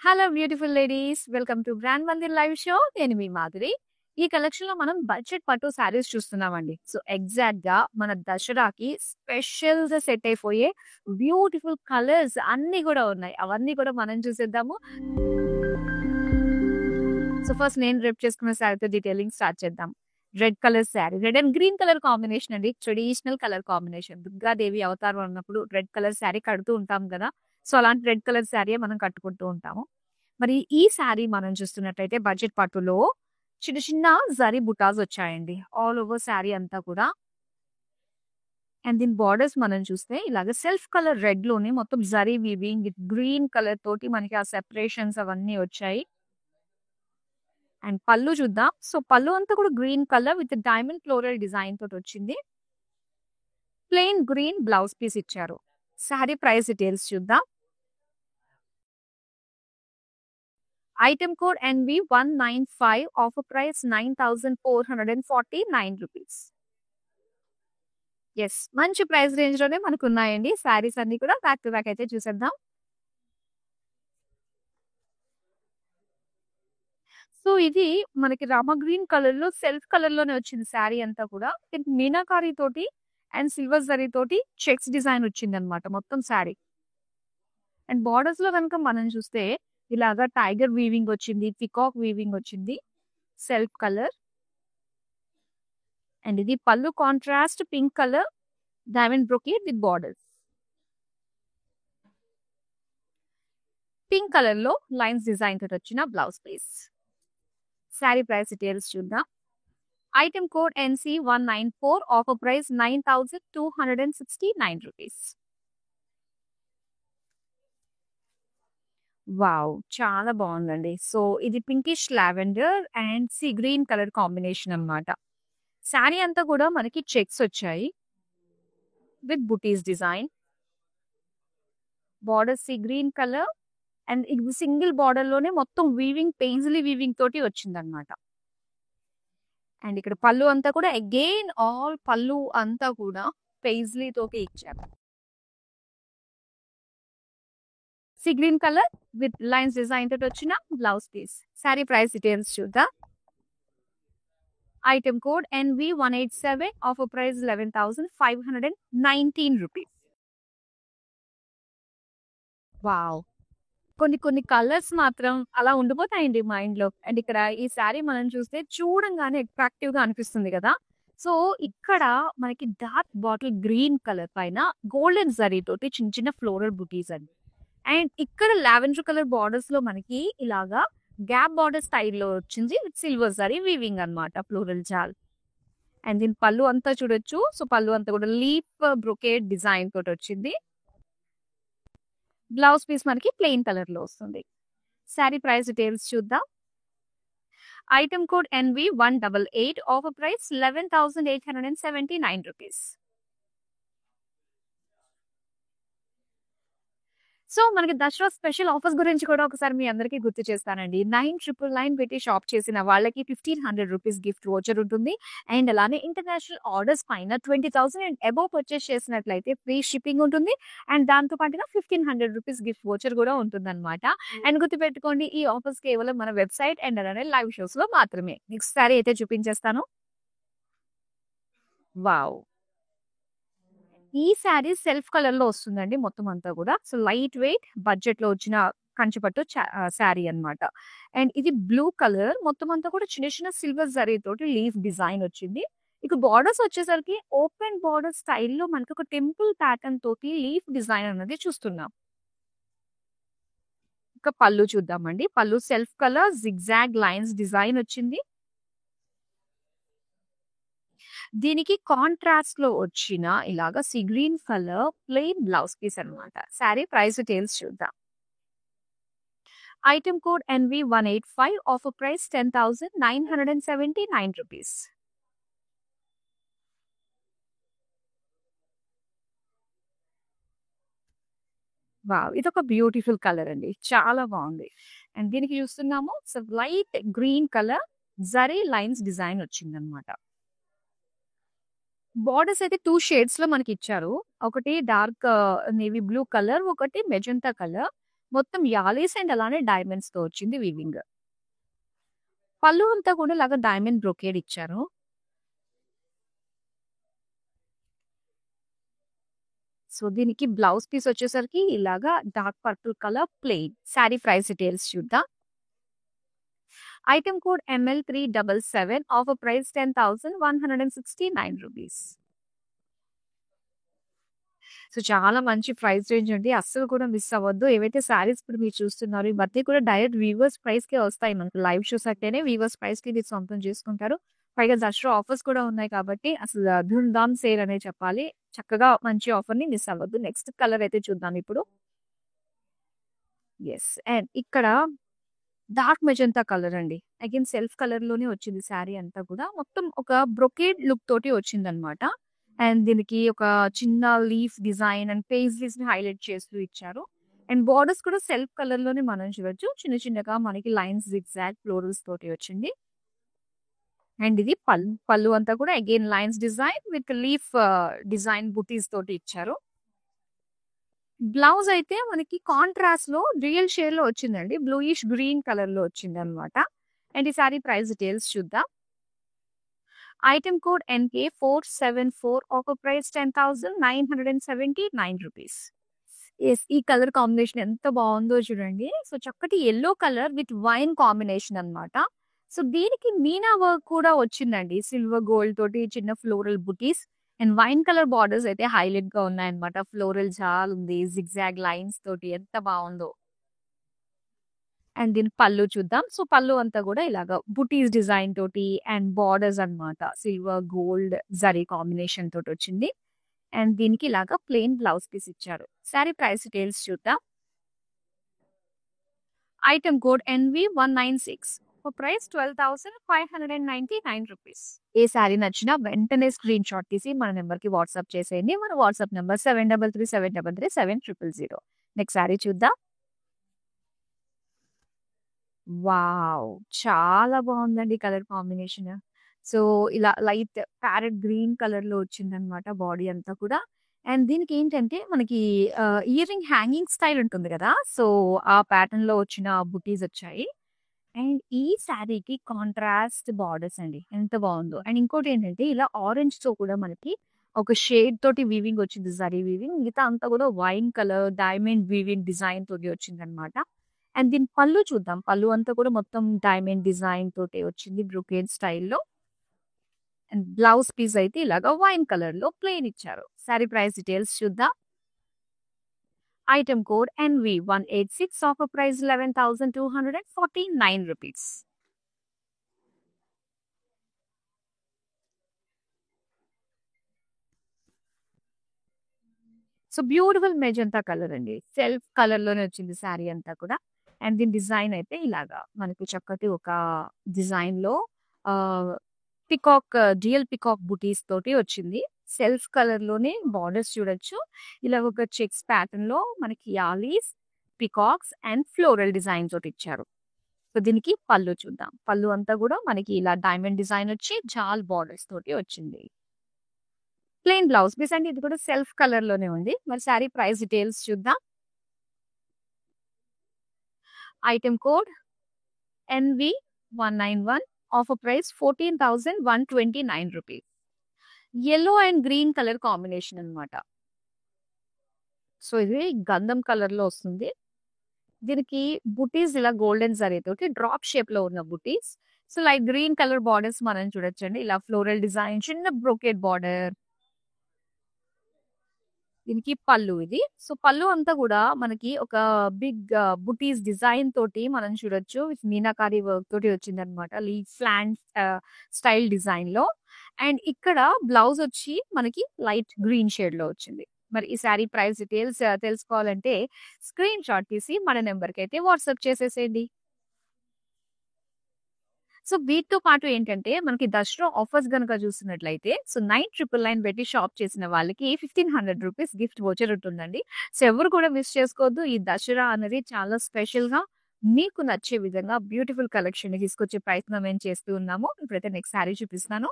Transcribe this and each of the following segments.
Hello beautiful ladies welcome to brand Mandir live show. నేను మీ మాధురి. ఈ collection లో మనం బడ్జెట్ పట్టు శారీస్ చూస్తున్నామండి. సో ఎగ్జాక్ట్ గా మన దసరాకి స్పెషల్ గా సెట్ అయిపోయే బ్యూటిఫుల్ కలర్స్ అన్ని కూడా ఉన్నాయి. అవన్నీ కూడా మనం చూసేద్దాము. సో ఫస్ట్ నేను రేపు చేసుకున్న శారీతో డీటెయిలింగ్ స్టార్ట్ చేద్దాం. Red colour sari, red and green colour combination అండి. Traditional colour combination. దుర్గాదేవి అవతారం అన్నప్పుడు రెడ్ కలర్ శారీ కడుతూ ఉంటాం కదా. సో అలాంటి రెడ్ కలర్ శారీ మనం కట్టుకుంటూ ఉంటాము. మరి ఈ శారీ మనం చూస్తున్నట్టయితే బడ్జెట్ పట్టులో చిన్న చిన్న జరీ బుటాస్ వచ్చాయండి ఆల్ ఓవర్ శారీ అంతా కూడా. అండ్ దీని బార్డర్స్ మనం చూస్తే ఇలాగ సెల్ఫ్ కలర్ రెడ్ లోనే మొత్తం zari weaving with green colour తోటి మనకి ఆ సెపరేషన్స్ అవన్నీ వచ్చాయి. అండ్ పళ్ళు చూద్దాం. సో పళ్ళు అంతా కూడా green colour with diamond floral design తోటి వచ్చింది. ప్లెయిన్ గ్రీన్ బ్లౌజ్ పీస్ ఇచ్చారు. శారీ ప్రైస్ డీటెయిల్స్ చూద్దాం. Item code NV195, offer price 9,449 rupees. Yes, మంచి ప్రైస్ రేంజ్ లోనే మనకు ఉన్నాయండి శారీస్ అన్ని కూడా. బ్యాక్ టు బ్యాక్ అయితే చూసేద్దాం. సో ఇది మనకి రామ గ్రీన్ కలర్ లో సెల్ఫ్ కలర్ లోనే వచ్చింది శారీ అంతా కూడా. మీనాకారి తోటి అండ్ సిల్వర్ జరీ తోటి చెక్స్ డిజైన్ వచ్చింది అనమాట మొత్తం శారీ. అండ్ బార్డర్స్ లో కనుక మనం చూస్తే ఇలాగా టైగర్ వీవింగ్ వచ్చింది, పికాక్ వీవింగ్ వచ్చింది, సెల్ఫ్ కలర్. అండ్ ఇది పళ్ళు contrast pink colour diamond brocade with borders. Pink colour లో లైన్స్ డిజైన్ తోటి వచ్చిన blouse piece. Sari price details చూద్దాం. Item code NC194, offer price 9,269 rupees. Wow, చాలా బాగుందండి. సో ఇది pinkish lavender and sea green colour combination అన్నమాట. శారీ అంతా కూడా మనకి చెక్స్ వచ్చాయి విత్ బుటీస్ design. Border sea green colour and ఇది సింగిల్ బార్డర్ లోనే మొత్తం వీవింగ్ పెయిన్స్లీ వీవింగ్ తోటి వచ్చిందనమాట. అండ్ ఇక్కడ పళ్ళు అంతా కూడా అగైన్ ఆల్ పళ్ళు అంతా కూడా పెయిన్స్లీ తోటి ఇచ్చారు. Sea green colour with lines design తోటి వచ్చిన blouse piece. Sari price details చూద్దాం. Item code NV187, offer price 11,519 rupees. Wow, కొన్ని కలర్స్ మాత్రం అలా ఉండిపోతాయండి మైండ్ లో. అండ్ ఇక్కడ ఈ శారీ మనం చూస్తే చూడంగానే అట్రాక్టివ్ గా అనిపిస్తుంది కదా. సో ఇక్కడ మనకి డార్క్ బాటిల్ గ్రీన్ కలర్ పైన గోల్డెన్ జరీ తోటి చిన్న చిన్న ఫ్లోరల్ బుటీస్ అండి. అండ్ ఇక్కడ లావెండర్ కలర్ బార్డర్స్ లో మనకి ఇలాగా గ్యాప్ బార్డర్ స్టైల్లో వచ్చింది విత్ సిల్వర్ జరీ వీవింగ్ అన్నమాట, ఫ్లోరల్ జాల్. అండ్ దీని పళ్ళు అంతా చూడొచ్చు. సో పళ్ళు అంతా కూడా లీప్ బ్రొకేడ్ డిజైన్ తోటి వచ్చింది. బ్లౌజ్ పీస్ మనకి ప్లెయిన్ కలర్ లో వస్తుంది. శారీ ప్రైస్ డీటెయిల్స్ చూద్దాం. Item code NV188, offer price 11,879 rupees. So మనకి దసరా స్పెషల్ ఆఫర్స్ గురించి కూడా ఒకసారి మీ అందరికీ గుర్తు చేస్తానండి. 9,999 పెట్టి షాప్ చేసిన వాళ్ళకి 1,500 రూపీస్ గిఫ్ట్ వోచర్ ఉంటుంది. అండ్ అలానే ఇంటర్నేషనల్ ఆర్డర్స్ పైన 20,000 అండ్ అబోవ్ పర్చేస్ చేసినట్లయితే ఫ్రీ షిప్పింగ్ ఉంటుంది. అండ్ దాంతో పాటుగా 1,500 రూపీస్ గిఫ్ట్ వోచర్ కూడా ఉంటుంది అనమాట. అండ్ గుర్తుపెట్టుకోండి, ఈ ఆఫర్స్ కేవలం మన వెబ్సైట్ అండ్ అలానే లైవ్ షోస్ లో మాత్రమే. నెక్స్ట్ సారీ అయితే చూపించేస్తాను. వావ్, ఈ శారీ సెల్ఫ్ కలర్ లో వస్తుందండి మొత్తం అంతా కూడా. సో లైట్ వెయిట్ బడ్జెట్ లో వచ్చిన కంచిపట్టు శారీ అన్నమాట. అండ్ ఇది బ్లూ కలర్, మొత్తం అంతా కూడా చిన్న చిన్న సిల్వర్ జరీ తోటి లీఫ్ డిజైన్ వచ్చింది. ఇక బార్డర్స్ వచ్చేసరికి ఓపెన్ బార్డర్ స్టైల్లో మనకి ఒక టెంపుల్ ప్యాటర్న్ తోటి లీఫ్ డిజైన్ అన్నది చూస్తున్నాం. ఇక పళ్ళు చూద్దామండి. పళ్ళు self colour zigzag lines design వచ్చింది. దీనికి కాంట్రాస్ట్ లో వచ్చిన ఇలాగా sea green colour plain blouse piece అన్నమాట. శారీ ప్రైస్ డీటెయిల్స్ చూద్దాం. Item code NV185, offer price 10,979 rupees. Wow, ఇది ఒక బ్యూటిఫుల్ కలర్ అండి, చాలా బాగుంది. అండ్ దీనికి చూస్తున్నాము so light green colour zari lines design వచ్చింది అనమాట. బార్డర్స్ అయితే 2 షేడ్స్ లో మనకి ఇచ్చారు. ఒకటి డార్క్ నేవీ బ్లూ కలర్, ఒకటి మెజంతా కలర్. మొత్తం యాలీస్ అండ్ అలానే డైమండ్స్ తో వచ్చింది వీవింగ్. పళ్ళు అంతా కూడా ఇలాగా డైమండ్ బ్రొకేడ్ ఇచ్చారు. సో దీనికి బ్లౌజ్ పీస్ వచ్చేసరికి ఇలాగా dark purple colour plain. Sari price details చూద్దాం. Item code ML377, offer price 10,169 rupees. So చాలా మంచి ప్రైస్ రేంజ్ అండి. అస్సలు కూడా మిస్ అవ్వద్దు. ఏవైతే శారీస్ ఇప్పుడు మీరు చూస్తున్నారో ఈ మధ్య కూడా డైరెక్ట్ వీవర్స్ ప్రైస్‌కే వస్తాయి. మనకు లైవ్ షోస్ అంటేనే వీవర్స్ ప్రైస్‌కి ఇది సొంతం చేసుకుంటారు. పైగా దసరా ఆఫర్స్ కూడా ఉన్నాయి కాబట్టి అసలు ధూమ్ ధామ్ సేల్ అనే చెప్పాలి. చక్కగా మంచి ఆఫర్‌ని మిస్ అవ్వద్దు. నెక్స్ట్ కలర్ అయితే చూద్దాం ఇప్పుడు. యెస్. అండ్ ఇక్కడ డార్క్ మెజెంటా కలర్ అండి. అగైన్ సెల్ఫ్ కలర్‌లోనే వచ్చింది శారీ అంతా కూడా. మొత్తం ఒక బ్రొకేడ్ లుక్ తోటి వచ్చిందనమాట. అండ్ దీనికి ఒక చిన్న లీఫ్ డిజైన్ అండ్ పేజ్లీస్‌ని హైలైట్ చేస్తూ ఇచ్చారు. అండ్ బోర్డర్స్ కూడా సెల్ఫ్ కలర్‌లోనే మనం చూడొచ్చు. చిన్న చిన్నగా మనకి లైన్స్ జిగ్‌జాగ్ ఫ్లోరల్స్ తోటి వచ్చింది. అండ్ ఇది పళ్ళు అంతా కూడా again lines design with leaf design బుటీస్ తోటి ఇచ్చారు. బ్లౌజ్ అయితే మనకి కాంట్రాస్ట్ లో రియల్ షేడ్ లో వచ్చిందండి. బ్లూయిష్ గ్రీన్ కలర్ లో వచ్చింది అనమాట. అండ్ ఈ సారీ ప్రైస్ డీటెయిల్స్ చూద్దాం. Item code NK474, offer price 10,979 rupees. Yes, ఈ కలర్ కాంబినేషన్ ఎంత బాగుందో చూడండి. సో చక్కటి yellow colour with wine combination అన్నమాట. సో దీనికి మీనా వర్క్ కూడా వచ్చిందండి. సిల్వర్ గోల్డ్ తోటి చిన్న floral buttis and wine colour borders అయితే హైలైట్ గా ఉన్నాయన్నమాట. ఫ్లోరల్ జాల్ ఉంది, జిగ్జాగ్ లైన్స్ తోటి ఎంత బాగుందో. అండ్ దీని పళ్ళు చూద్దాం. సో పళ్ళు అంతా కూడా ఇలాగా బుటీస్ డిజైన్ తోటి అండ్ బార్డర్స్ అన్నమాట. సిల్వర్ గోల్డ్ జరీ కాంబినేషన్ తోటి వచ్చింది. అండ్ దీనికి ఇలాగా ప్లెయిన్ బ్లౌజ్ పీస్ ఇచ్చారు. శారీ ప్రైస్ డీటెయిల్స్ చూద్దాం. Item code NV196, for price 12,599 rupees. ఏ శారీ నచ్చినా వెంటనే స్క్రీన్ షాట్ తీసి మన నెంబర్ కి వాట్సాప్ చేసేయండి. మన వాట్సాప్ నెంబర్ 7337337000. నెక్స్ట్ శారీ చూద్దాం. వావ్! చాలా బాగుందండి కలర్ కాంబినేషన్. సో ఇలా లైట్ ప్యారెట్ గ్రీన్ కలర్‌లో వచ్చిందనమాట బాడీ అంతా కూడా. అండ్ దీనికేంటంటే మనకి ఇయర్ రింగ్ హ్యాంగింగ్ స్టైల్ ఉంటుంది గదా! సో ఆ ప్యాటర్న్‌లో వచ్చిన బుటీస్ వచ్చాయి. అండ్ ఈ శారీకి కాంట్రాస్ట్ బార్డర్స్ అండి. ఎంత బావుందో. అండ్ ఇంకోటేంటంటే ఇలా ఆరెంజ్‌తో కూడా మనకి ఒక షేడ్ తోటి వీవింగ్ వచ్చింది. జరీ వీవింగ్. మిగతా అంతా కూడా wine colour, diamond weaving design తోటి వచ్చిందనమాట. అండ్ దీని పళ్ళు చూద్దాం. పళ్ళు అంతా కూడా మొత్తం డైమండ్ డిజైన్ తోటి వచ్చింది బ్రొకేడ్ స్టైల్‌లో. అండ్ బ్లౌజ్ పీస్ అయితే ఇలాగా వైన్ కలర్‌లో ప్లెయిన్ ఇచ్చారు. శారీ ప్రైస్ డీటెయిల్స్ చూద్దాం. Item code NV186, offer price 11,249 rupees. So beautiful magenta colour అండి. సెల్ఫ్ కలర్ లోనే వచ్చింది శారీ అంతా కూడా. అండ్ దీని డిజైన్ అయితే ఇలాగా మనకి చక్కటి ఒక డిజైన్ లో పికాక్, రియల్ పికాక్ బుటీస్ తోటి వచ్చింది. సెల్ఫ్ కలర్ లోనే బార్డర్స్ చూడొచ్చు. ఇలా ఒక చెక్స్ ప్యాటర్న్ లో మనకి allies, peacocks and floral design తోటి ఇచ్చారు. సో దీనికి పళ్ళు చూద్దాం. పళ్ళు అంతా కూడా మనకి ఇలా డైమండ్ డిజైన్ వచ్చి జాల్ బార్డర్స్ తోటి వచ్చింది. ప్లెయిన్ బ్లౌజ్ పీస్ అండి. ఇది కూడా సెల్ఫ్ కలర్ లోనే ఉంది. మరి శారీ ప్రైస్ డీటెయిల్స్ చూద్దాం. Item code NV191, offer price 14,129 rupees. Yellow and green colour combination అన్నమాట. సో ఇది గంధం కలర్ లో వస్తుంది. దీనికి బుటీస్ ఇలా గోల్డెన్ జరీ తోటి డ్రాప్ షేప్ లో ఉన్న బుటీస్. So light green colour borders మనం చూడొచ్చండి. ఇలా ఫ్లోరల్ డిజైన్, చిన్న బ్రోకెట్ బార్డర్. దీనికి పళ్ళు ఇది. సో పళ్ళు అంతా కూడా మనకి ఒక బిగ్ బుటీస్ డిజైన్ తోటి మనం చూడొచ్చు. విత్ మీనాకారి వర్క్ తోటి వచ్చిందనమాట. లీఫ్ ఫ్లాంట్ స్టైల్ డిజైన్ లో. అండ్ ఇక్కడ బ్లౌజ్ వచ్చి మనకి లైట్ గ్రీన్ షేడ్ లో వచ్చింది. మరి ఈ శారీ ప్రైస్ డీటెయిల్స్ తెలుసుకోవాలంటే స్క్రీన్ షాట్ తీసి మన నెంబర్ కి అయితే వాట్సాప్ చేసేసేయండి. సో వీటితో పాటు ఏంటంటే మనకి దసరా ఆఫర్స్ గనుక చూస్తున్నట్లయితే సో 9,999 పెట్టి షాప్ చేసిన వాళ్ళకి 1,500 రూపీస్ గిఫ్ట్ వోచర్ ఉంటుందండి. సో ఎవరు కూడా మిస్ చేసుకోవద్దు. ఈ దసరా అనేది చాలా స్పెషల్ గా మీకు నచ్చే విధంగా బ్యూటిఫుల్ కలెక్షన్ తీసుకొచ్చే ప్రయత్నం మేము చేస్తూ ఉన్నాము. ఇప్పుడైతే నెక్స్ట్ శారీ చూపిస్తాను.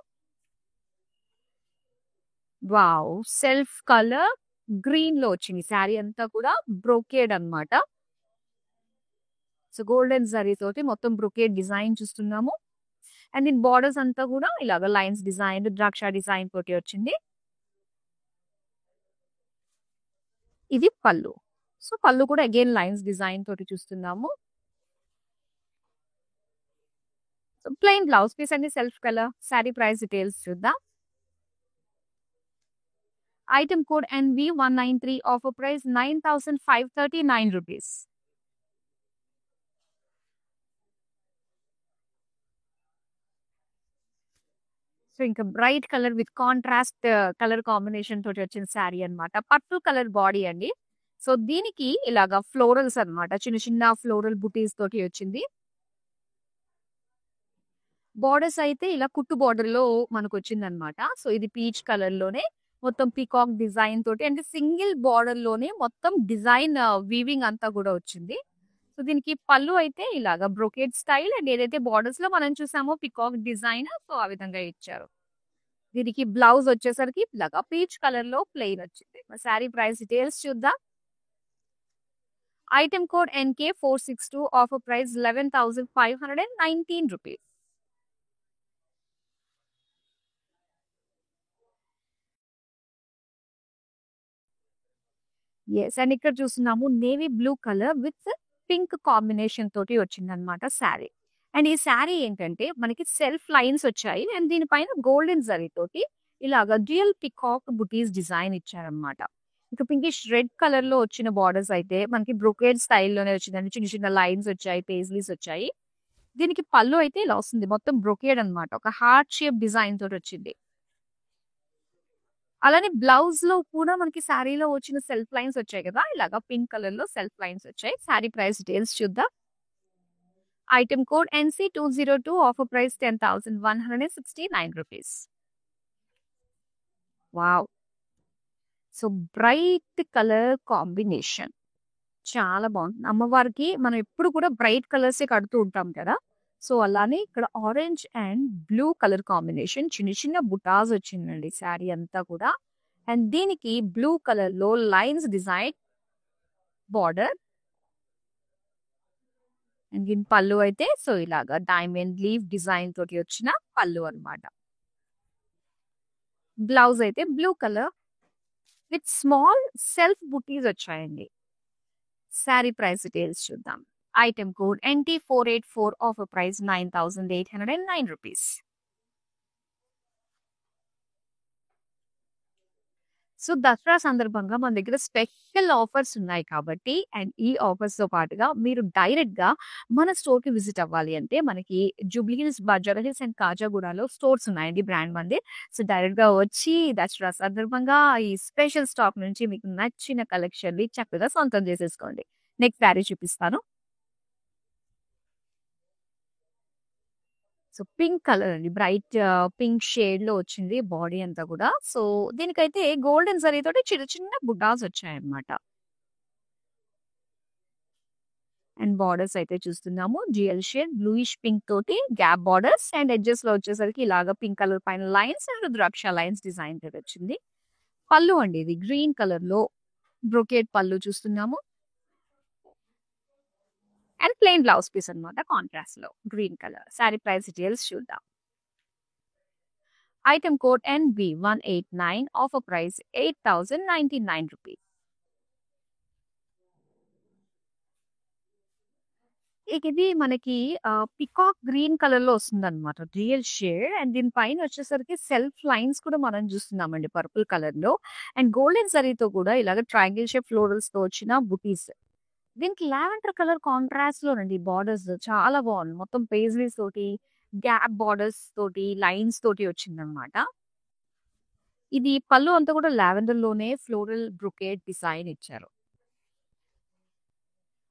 వావ్! సెల్ఫ్ కలర్ గ్రీన్ లో వచ్చింది. శారీ అంతా కూడా బ్రోకేడ్ అన్నమాట. సో గోల్డెన్ జరీ తోటి మొత్తం బ్రొకేడ్ డిజైన్ చూస్తున్నాము. అండ్ దీని బార్డర్స్ అంతా కూడా ఇలాగ లైన్స్ డిజైన్, ద్రాక్ష డిజైన్ తోటి వచ్చింది. ఇది పళ్ళు. సో పళ్ళు కూడా అగైన్ లైన్స్ డిజైన్ తోటి చూస్తున్నాము. సో ప్లెయిన్ బ్లౌజ్ పీస్ అండి, self colour. Sari price details చూద్దాం. Item code NV193, offer price 9,539 rupees. So ఇంకా bright colour with contrast colour combination తోటి వచ్చిన శారీ అన్నమాట. పర్పుల్ కలర్ బాడీ అండి. సో దీనికి ఇలాగా ఫ్లోరల్స్ అన్నమాట, చిన్న చిన్న ఫ్లోరల్ బుటీస్ తోటి వచ్చింది. బార్డర్స్ అయితే ఇలా కుట్టు బార్డర్ లో మనకు వచ్చింది అనమాట. సో ఇది పీచ్ కలర్ లోనే మొత్తం పీకాక్ డిజైన్ తోటి, అంటే సింగిల్ బార్డర్ లోనే మొత్తం డిజైన్ వీవింగ్ అంతా కూడా వచ్చింది. సో దీనికి పళ్ళు అయితే ఇలాగా బ్రొకేడ్ స్టైల్, అండ్ ఏదైతే బార్డర్స్ లో మనం చూసామో పికాక్ డిజైన్, సో ఆ విధంగా ఇచ్చారు. దీనికి బ్లౌజ్ వచ్చేసరికి ఇలాగా పీచ్ కలర్ లో ప్లెయిన్ వచ్చింది. శారీ ప్రైస్ డీటెయిల్స్ చూద్దాం. Item code NK462, offer price 11,519 rupees. Yes, and ఇక్కడ చూస్తున్నాము navy blue colour with pink combination తోటి వచ్చిందనమాట శారీ. అండ్ ఈ శారీ ఏంటంటే మనకి సెల్ఫ్ లైన్స్ వచ్చాయి, అండ్ దీనిపైన గోల్డెన్ జరీ తోటి ఇలాగా డ్యూయల్ పికాక్ బుటీస్ డిజైన్ ఇచ్చారనమాట. ఇక పింకిష్ రెడ్ కలర్ లో వచ్చిన బార్డర్స్ అయితే మనకి బ్రొకేడ్ స్టైల్లోనే వచ్చిందండి. చిన్న చిన్న లైన్స్ వచ్చాయి, పేజ్లీస్ వచ్చాయి. దీనికి పళ్ళు అయితే ఇలా వస్తుంది, మొత్తం బ్రొకేడ్ అన్నమాట, ఒక హార్ట్ షేప్ డిజైన్ తోటి వచ్చింది. అలానే బ్లౌజ్ లో కూడా మనకి శారీలో వచ్చిన సెల్ఫ్ లైన్స్ వచ్చాయి కదా, ఇలాగా పింక్ కలర్ లో సెల్ఫ్ లైన్స్ వచ్చాయి. శారీ ప్రైస్ డీటెయిల్స్ చూద్దాం. Item code NC202, offer price 10,169 rupees. Wow, so bright colour combination చాలా బాగుంది. అమ్మవారికి మనం ఎప్పుడు కూడా బ్రైట్ కలర్స్ కడుతూ ఉంటాం కదా, సో అలానే ఇక్కడ orange and blue colour combination, చిన్న చిన్న బుటాస్ వచ్చిందండి శారీ అంతా కూడా. అండ్ దీనికి బ్లూ కలర్ లో లైన్స్ డిజైన్ బార్డర్, అండ్ దీని పళ్ళు అయితే సో ఇలాగా డైమండ్ లీవ్ డిజైన్ తోటి వచ్చిన పళ్ళు అన్నమాట. బ్లౌజ్ అయితే blue colour with small self బుటీస్ వచ్చాయండి. శారీ ప్రైస్ డీటెయిల్స్ చూద్దాం. Item code NT484, offer price 9,809 rupees. So Dasara సందర్భంగా మన దగ్గర స్పెషల్ ఆఫర్స్ ఉన్నాయి కాబట్టి, అండ్ ఈ ఆఫర్స్ తో పాటుగా మీరు డైరెక్ట్ గా మన స్టోర్ కి విజిట్ అవ్వాలి అంటే మనకి జూబ్లీ హిల్స్, బంజారా హిల్స్ అండ్ కాజాగూడలో స్టోర్స్ ఉన్నాయండి, బ్రాండ్ మంది. సో డైరెక్ట్ గా వచ్చి దసరా సందర్భంగా ఈ స్పెషల్ స్టాక్ నుంచి మీకు నచ్చిన కలెక్షన్ ని చక్కగా సొంతం చేసేసుకోండి. నెక్స్ట్ శారీ చూపిస్తాను. సో పింక్ కలర్ అండి, బ్రైట్ పింక్ షేడ్ లో వచ్చింది బాడీ అంతా కూడా. సో దీనికైతే గోల్డెన్ జరీ తోటి చిన్న చిన్న బుటాస్ వచ్చాయన్నమాట. అండ్ బార్డర్స్ అయితే చూస్తున్నాము జిఎల్ షేడ్ బ్లూయిష్ పింక్ తోటి గ్యాప్ బార్డర్స్, అండ్ ఎడ్జెస్ లో వచ్చేసరికి ఇలాగా పింక్ కలర్ పైన లైన్స్ అండ్ ద్రాక్ష లైన్స్ డిజైన్ తోటి వచ్చింది. పళ్ళు అండి, ఇది గ్రీన్ కలర్ లో బ్రొకేడ్ పళ్ళు చూస్తున్నాము. అండ్ ప్లెయిన్ బ్లౌజ్ పీస్ అన్నమాట, కాంట్రాస్ట్ లో green colour. Sari price details చూద్దాం. Item code NB189, offer price 8,099 rupees. ఇది మనకి పికాక్ గ్రీన్ కలర్ లో వస్తుంది అనమాట, రియల్ షేడ్. అండ్ దీనిపైన వచ్చేసరికి సెల్ఫ్ లైన్స్ కూడా మనం చూస్తున్నామండి పర్పుల్ కలర్ లో, అండ్ గోల్డెన్ జరీతో కూడా ఇలాగ ట్రయాంగిల్ షేప్ ఫ్లోరల్స్ తో వచ్చిన బుటీస్. దీనికి లావెండర్ కలర్ కాంట్రాస్ట్ లోనండి బార్డర్స్ చాలా బాగుంది, మొత్తం పేజ్లీస్ తోటి గ్యాప్ బార్డర్స్ తోటి లైన్స్ తోటి వచ్చిందనమాట. ఇది పళ్ళు అంతా కూడా లావెండర్ లోనే ఫ్లోరల్ బ్రొకేడ్ డిజైన్ ఇచ్చారు.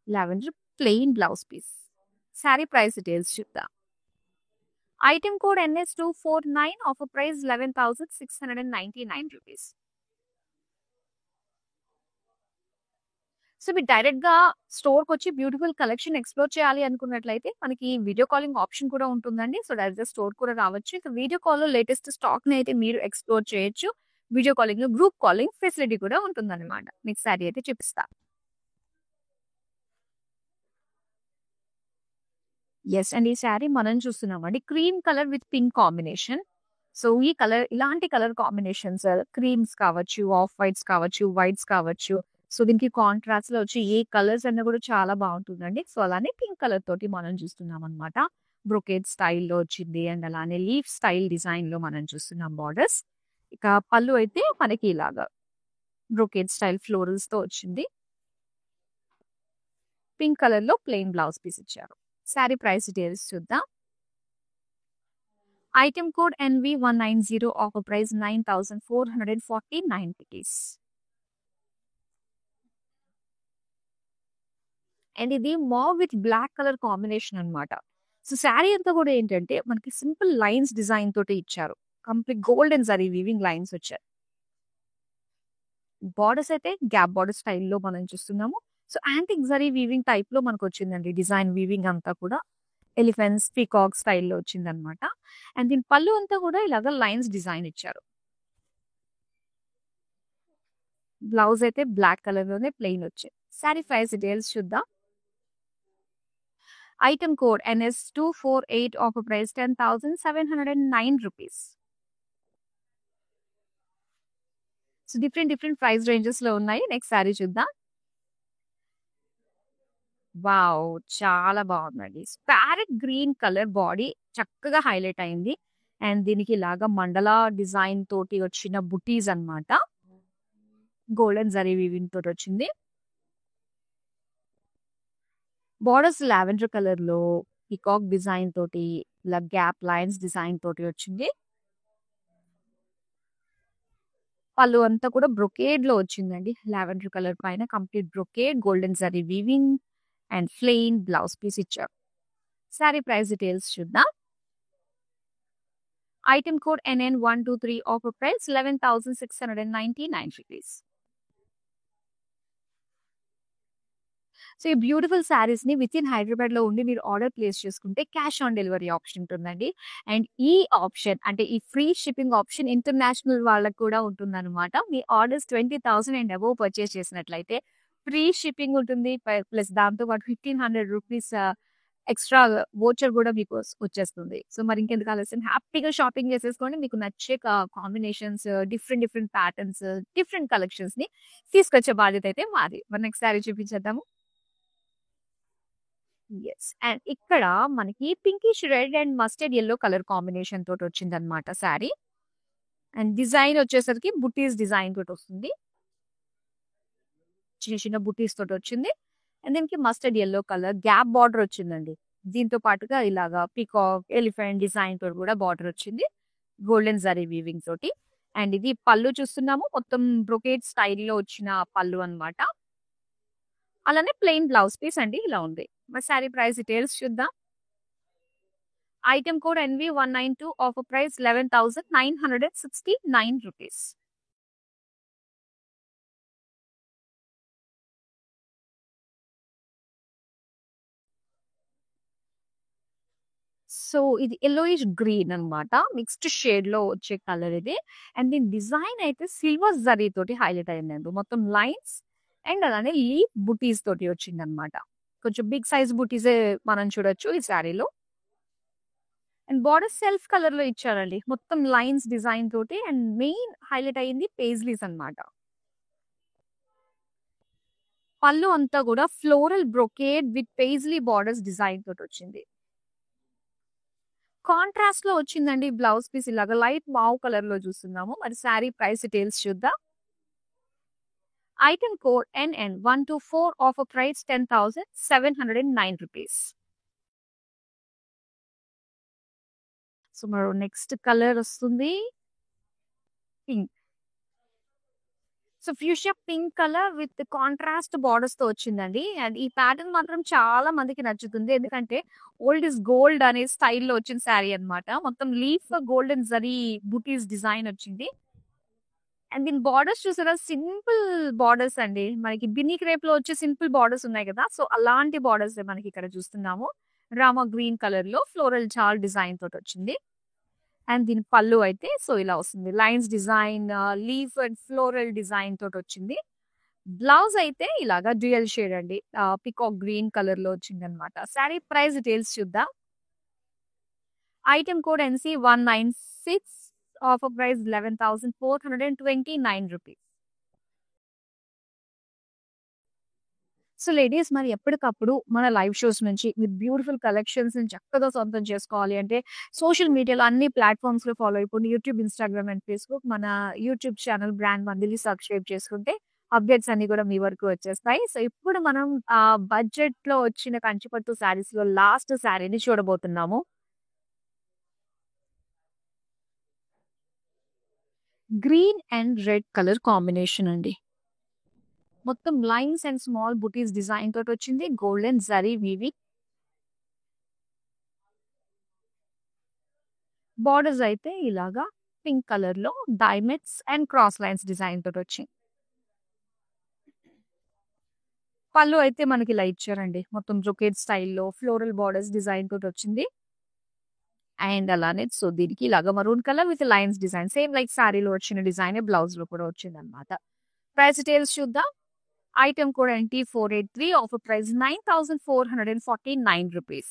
Lavender plain blouse piece. Sari price details చూద్దాం. Item code NS249, offer price 11,699 rupees. So మీరు డైరెక్ట్ గా స్టోర్ కి వచ్చి బ్యూటిఫుల్ కలెక్షన్ ఎక్స్ప్లోర్ చేయాలి అనుకున్నట్లయితే మనకి వీడియో కాలింగ్ ఆప్షన్ కూడా ఉంటుందండి. సో డైరెక్ట్ గా స్టోర్ కూడా రావచ్చు. ఇక వీడియో కాల్ లో లేటెస్ట్ స్టాక్ ని అయితే మీరు ఎక్స్ప్లోర్ చేయొచ్చు. వీడియో కాలింగ్ లో గ్రూప్ కాలింగ్ ఫెసిలిటీ కూడా ఉంటుందన్నమాట. మీకు శారీ అయితే చూపిస్తా. యెస్. అండ్ ఈ శారీ మనం చూస్తున్నామండి. Cream colour with pink combination. So, ఈ కలర్ ఇలాంటి కలర్ కాంబినేషన్స్ క్రీమ్స్ కావచ్చు, ఆఫ్ వైట్స్ కావచ్చు, వైట్స్ కావచ్చు. సో, దీనికి కాంట్రాస్ట్‌లో వచ్చి ఏ కలర్స్ అన్నా కూడా చాలా బావుంటుందండి. సో, అలానే పింక్ కలర్ తోటి మనం చూస్తున్నామనమాట. బ్రొకేడ్ స్టైల్‌లో వచ్చింది. అండ్ అలానే లీఫ్ స్టైల్ డిజైన్‌లో మనం చూస్తున్నాం బోర్డర్స్. ఇక పళ్ళు అయితే మనకి ఇలాగా బ్రొకేడ్ స్టైల్ ఫ్లోరల్స్‌తో వచ్చింది. పింక్ కలర్‌లో ప్లెయిన్ బ్లౌజ్ పీస్ ఇచ్చారు. శారీ ప్రైస్ డీటెయిల్స్ చూద్దాం. Item code NV190 offer price 9,449 rupees. And ఇది మావ్ విత్ బ్లాక్ కలర్ కాంబినేషన్ అన్నమాట. సో, శారీ అంతా కూడా ఏంటంటే మనకి సింపుల్ లైన్స్ డిజైన్ తోటి ఇచ్చారు. Complete gold and zari weaving lines వచ్చాయి. బోర్డర్స్ అయితే గ్యాప్ బోర్డర్ స్టైల్‌లో మనం చూస్తున్నాము. సో, యాంటిక్ జరీ వీవింగ్ టైప్‌లో మనకొచ్చిందండి. డిజైన్ వీవింగ్ అంతా కూడా ఎలిఫెంట్స్, పీకాక్ స్టైల్‌లో వచ్చిందనమాట. అండ్ దీని పళ్ళు అంతా కూడా ఇలాగ లైన్స్ డిజైన్ ఇచ్చారు. బ్లౌజ్ అయితే బ్లాక్ కలర్‌లోనే ప్లెయిన్ వచ్చాయి. శారీ ప్రైస్ డీటెయిల్స్ చూద్దాం. Item code NS248 offer price 10,709 rupees. So, different price రేంజెస్‌లో ఉన్నాయి. నెక్స్ట్ శారీ చూద్దాం. వావ్! చాలా బావుందండి. ప్యారెట్ గ్రీన్ కలర్ బాడీ చక్కగా హైలైట్ అయింది. అండ్ దీనికి ఇలాగా మండలా డిజైన్ తోటి వచ్చిన బుటీస్ అన్నమాట. గోల్డెన్ జరీ వీవింగ్ తోటొచ్చింది. బోర్డర్స్ లావెండర్ కలర్‌లో పీకాక్ డిజైన్ తోటి ఇలా గ్యాప్ లైన్స్ డిజైన్ తోటి వచ్చింది. పళ్ళు అంతా కూడా బ్రొకేడ్‌లో వచ్చిందండి. లావెండర్ కలర్ పైన complete brocade, golden zari weaving and plain blouse piece ఇచ్చారు. శారీ ప్రైస్ డీటెయిల్స్ చూద్దాం. Item code NN123 offer price 11,699 rupees. So, ఈ బ్యూటిఫుల్ శారీస్‌ని వితిన్ హైదరాబాద్‌లో ఉండి మీరు ఆర్డర్ ప్లేస్ చేసుకుంటే క్యాష్ ఆన్ డెలివరీ ఆప్షన్ ఉంటుందండి. అండ్ ఈ ఆప్షన్ అంటే ఈ ఫ్రీ షిప్పింగ్ ఆప్షన్ ఇంటర్నేషనల్ వాళ్ళకి కూడా ఉంటుందన్నమాట. మీ ఆర్డర్స్ 20,000 అండ్ అబోవ్ పర్చేస్ చేసినట్లయితే ఫ్రీ షిప్పింగ్ ఉంటుంది. ప్లస్ దాంతో పాటు 1,500 రూపీస్ ఎక్స్‌ట్రా వోచర్ కూడా మీకు వచ్చేస్తుంది. సో, మరి ఇంకెందుకు ఆలస్యం హ్యాపీగా షాపింగ్ చేసేసుకోండి. మీకు నచ్చే కాంబినేషన్స్, డిఫరెంట్ ప్యాటర్న్స్, డిఫరెంట్ కలెక్షన్స్‌ని తీసుకొచ్చే బాధ్యత అయితే మాది. మరి నెక్స్ట్ శారీ చూపించేద్దాము. యెస్. అండ్ ఇక్కడ మనకి pinkish red and mustard yellow colour combination తోటొచ్చిందనమాట శారీ. అండ్ డిజైన్ వచ్చేసరికి బుటీస్ డిజైన్ తోటొస్తుంది. చిన్న బుటీస్ తోటొచ్చింది. అండ్ దీనికి mustard yellow colour gap border వచ్చిందండి. దీంతో పాటుగా ఇలాగా పీకాక్, ఎలిఫెంట్ డిజైన్ తోటి కూడా బార్డర్ వచ్చింది. గోల్డెన్ జరీ వీవింగ్ తోటి. అండ్ ఇది పళ్ళు చూస్తున్నాము. మొత్తం బ్రొకేడ్ స్టైల్‌లో వచ్చిన పళ్ళు అన్నమాట. అలానే ప్లెయిన్ బ్లౌజ్ పీస్ అండి ఇలా ఉంది. మరి శారీ ప్రైస్ డీటెయిల్స్ చూద్దాం. Item code NV192 offer price 11,969 rupees. So, ఇది యెల్లోయిష్ గ్రీన్ అన్నమాట. మిక్స్డ్ షేడ్‌లో వచ్చే కలర్ ఇది. అండ్ దీని డిజైన్ అయితే సిల్వర్ జరీ తోటి హైలైట్ అయిందండి. మొత్తం లైన్స్ అండ్ అలానే లీఫ్ బుటీస్ తోటి వచ్చిందన్నమాట. కొంచెం బిగ్ సైజ్ బుటీసే మనం చూడొచ్చు ఈ శారీలో. అండ్ బార్డర్ సెల్ఫ్ కలర్‌లో ఇచ్చారండి. మొత్తం లైన్స్ డిజైన్ తోటి అండ్ మెయిన్ హైలైట్ అయింది పేజ్లీస్ అన్నమాట. పళ్ళు అంతా కూడా floral brocade with paisley borders design తోటొచ్చింది. కాంట్రాస్ట్‌లో వచ్చిందండి బ్లౌజ్ పీస్ ఇలాగా లైట్ మావ్ కలర్‌లో చూస్తున్నాము. మరి శారీ ప్రైస్ డీటెయిల్స్ చూద్దాం. Item code NN124 offer price 10,709 rupees. So, మరో నెక్స్ట్ కలర్ వస్తుంది. Pink. So, fuchsia pink colour with contrast బార్డర్స్‌తో వచ్చిందండి. అండ్ ఈ ప్యాటర్న్ మాత్రం చాలా మందికి నచ్చుతుంది. ఎందుకంటే ఓల్డ్ ఈస్ గోల్డ్ అనే స్టైల్‌లో వచ్చిన శారీ అన్నమాట. మొత్తం లీఫ్ గోల్డెన్ జరీ బుటీస్ డిజైన్ వచ్చింది. అండ్ దీని బార్డర్స్ చూసారా సింపుల్ బార్డర్స్ అండి. మనకి బిన్నీ క్రేప్‌లో వచ్చే సింపుల్ బార్డర్స్ ఉన్నాయి కదా! సో, అలాంటి బార్డర్సే మనకి ఇక్కడ చూస్తున్నాము. రామా గ్రీన్ కలర్‌లో ఫ్లోరల్ జాల్ డిజైన్ తోటొచ్చింది. అండ్ దీని పళ్ళు అయితే సో, ఇలా వస్తుంది. Lines design, leaf and floral design తోటొచ్చింది. బ్లౌజ్ అయితే ఇలాగా డ్యూయల్ షేడ్ అండి. పికాక్ గ్రీన్ కలర్‌లో వచ్చిందనమాట. శారీ ప్రైస్ డీటెయిల్స్ చూద్దాం. Item code NC 196 offer price ₹11,429. So ladies మరి ఎప్పటికప్పుడు మన లైవ్ షోస్ నుంచి మీరు బ్యూటిఫుల్ కలెక్షన్స్‌ని చక్కగా సొంతం చేసుకోవాలి అంటే సోషల్ మీడియాలో అన్ని ప్లాట్‌ఫార్మ్స్‌లో ఫాలో అయిపోండి. YouTube, Instagram and Facebook. మన యూట్యూబ్ ఛానల్ బ్రాండ్ మందిలి సబ్‌స్క్రైబ్ చేసుకుంటే అప్డేట్స్ అన్నీ కూడా మీ వరకు వచ్చేస్తాయి. సో ఇప్పుడు మనం బడ్జెట్‌లో వచ్చిన కంచిపట్టు శారీస్‌లో లాస్ట్ శారీని చూడబోతున్నాము. Green and red colour combination అండి. మొత్తం lines and small buttis design తోటి వచ్చింది. Golden zari weaving. బోర్డర్స్ అయితే ఇలాగా పింక్ కలర్ లో diamonds and cross lines design తోటి వచ్చింది. పళ్ళు అయితే మనకి ఇలా ఇచ్చారండి. మొత్తం జొకేట్ స్టైల్లో ఫ్లోరల్ బోర్డర్స్ డిజైన్ తోటి వచ్చింది. అండ్ అలానే సో దీనికి ఇలాగా maroon colour with lines design same like సారీలో వచ్చిన డిజైన్ బ్లౌజ్ లో కూడా వచ్చింది అనమాట. ప్రైస్ డీటెయిల్స్ చూద్దాం. Item code NT483 offer price ₹9,449.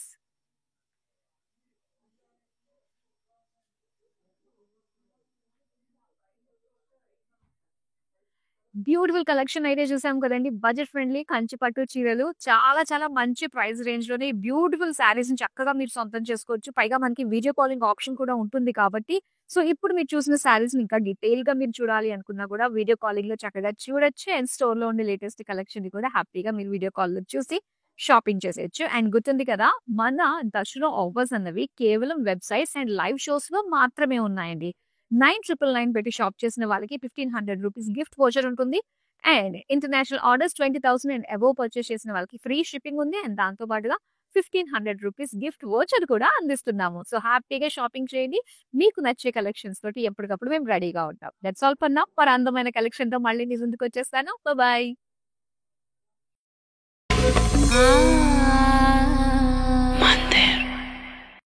Beautiful collection అయితే చూసాం కదండి. బడ్జెట్ ఫ్రెండ్లీ కంచి పట్టు చీరలు చాలా చాలా మంచి ప్రైస్ రేంజ్ లోనే బ్యూటిఫుల్ శారీస్ ని చక్కగా మీరు సొంతం చేసుకోవచ్చు. పైగా మనకి వీడియో కాలింగ్ ఆప్షన్ కూడా ఉంటుంది కాబట్టి సో ఇప్పుడు మీరు చూసిన శారీస్ ఇంకా డీటెయిల్ గా మీరు చూడాలి అనుకున్నా కూడా వీడియో కాలింగ్ లో చక్కగా చూడొచ్చు. అండ్ స్టోర్ లో ఉండే లేటెస్ట్ కలెక్షన్ ని కూడా హ్యాపీగా మీరు వీడియో కాల్ లో చూసి షాపింగ్ చేసేయచ్చు. అండ్ గుర్తుంది కదా మన దసరా ఆఫర్స్ అన్నవి కేవలం వెబ్సైట్స్ అండ్ లైవ్ షోస్ లో మాత్రమే ఉన్నాయండి. 9,999 పెట్టి షాప్ చేసిన వాళ్ళకి ₹1,500 గిఫ్ట్ వోచర్ ఉంటుంది. And international orders 20,000 and above purchase చేసిన వాళ్ళకి ఫ్రీ షిప్పింగ్ ఉంది. అండ్ దాంతో పాటుగా ₹1,500 గిఫ్ట్ వోచర్ కూడా అందిస్తున్నాము. సో హ్యాపీగా షాపింగ్ చేయండి. మీకు నచ్చే కలెక్షన్స్ తోటి ఎప్పటికప్పుడు మేము రెడీగా ఉంటాం. That's all for now. మరి అందమైన కలెక్షన్ తో మళ్ళీ మీ ముందుకు వచ్చేస్తాను. బాయ్.